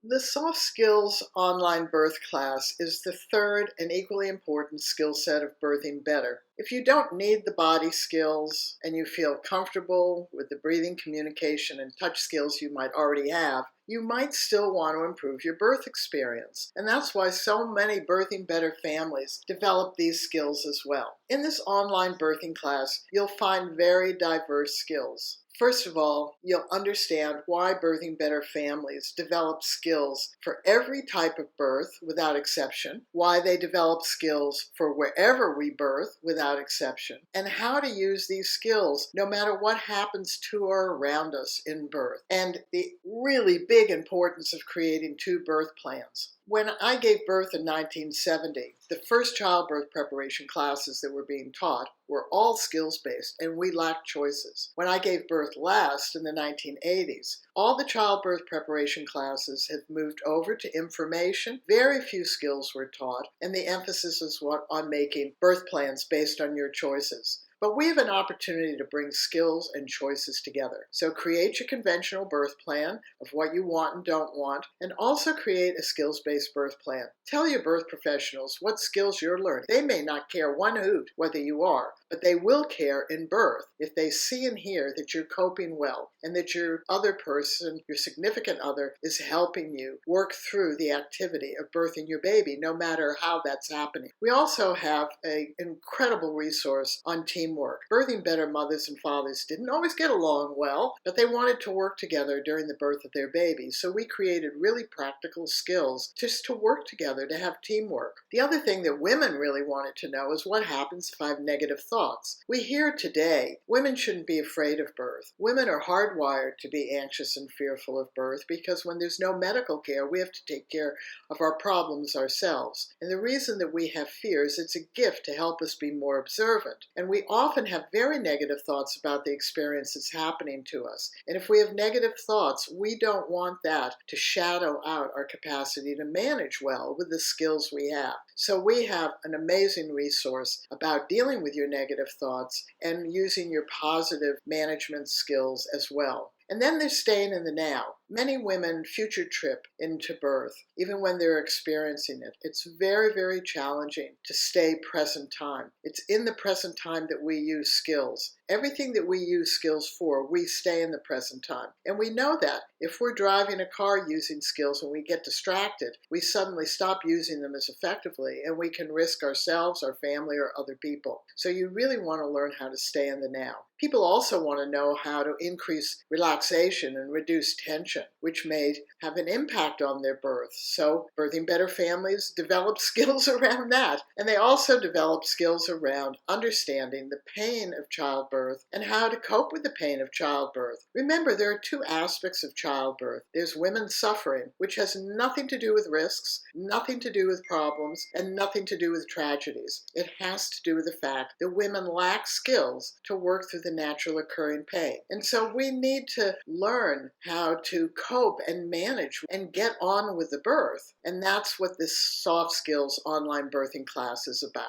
The Soft Skills online birth class is the third and equally important skill set of Birthing Better. If you don't need the body skills and you feel comfortable with the breathing, communication, and touch skills you might already have, you might still want to improve your birth experience. And that's why so many Birthing Better families develop these skills as well. In this online birthing class, you'll find very diverse skills. First of all, you'll understand why Birthing Better families develop skills for every type of birth without exception, why they develop skills for wherever we birth without exception, and how to use these skills no matter what happens to or around us in birth, and the really big importance of creating two birth plans. When I gave birth in 1970, the first childbirth preparation classes that were being taught were all skills-based, and we lacked choices. When I gave birth last in the 1980s, all the childbirth preparation classes had moved over to information. Very few skills were taught, and the emphasis was on making birth plans based on your choices. But we have an opportunity to bring skills and choices together. So create your conventional birth plan of what you want and don't want, and also create a skills-based birth plan. Tell your birth professionals what skills you're learning. They may not care one hoot whether you are, but they will care in birth if they see and hear that you're coping well and that your other person, your significant other, is helping you work through the activity of birthing your baby, no matter how that's happening. We also have an incredible resource on teamwork. Birthing Better mothers and fathers didn't always get along well, but they wanted to work together during the birth of their baby. So we created really practical skills just to work together, to have teamwork. The other thing that women really wanted to know is what happens if I have negative thoughts. We hear today women shouldn't be afraid of birth. Women are hardwired to be anxious and fearful of birth because when there's no medical care, we have to take care of our problems ourselves. And the reason that we have fears, it's a gift to help us be more observant. And we often have very negative thoughts about the experience that's happening to us. And if we have negative thoughts, we don't want that to shadow out our capacity to manage well with the skills we have. So we have an amazing resource about dealing with your negative thoughts and using your positive management skills as well. And then there's staying in the now. Many women future trip into birth, even when they're experiencing it. It's very, very challenging to stay present time. It's in the present time that we use skills. Everything that we use skills for, we stay in the present time. And we know that if we're driving a car using skills and we get distracted, we suddenly stop using them as effectively and we can risk ourselves, our family, or other people. So you really want to learn how to stay in the now. People also want to know how to increase relaxation and reduce tension, which may have an impact on their birth. So Birthing Better families develop skills around that. And they also develop skills around understanding the pain of childbirth and how to cope with the pain of childbirth. Remember, there are two aspects of childbirth. There's women suffering, which has nothing to do with risks, nothing to do with problems, and nothing to do with tragedies. It has to do with the fact that women lack skills to work through the natural occurring pain. And so we need to learn how to cope and manage and get on with the birth. And that's what this Soft Skills online birthing class is about.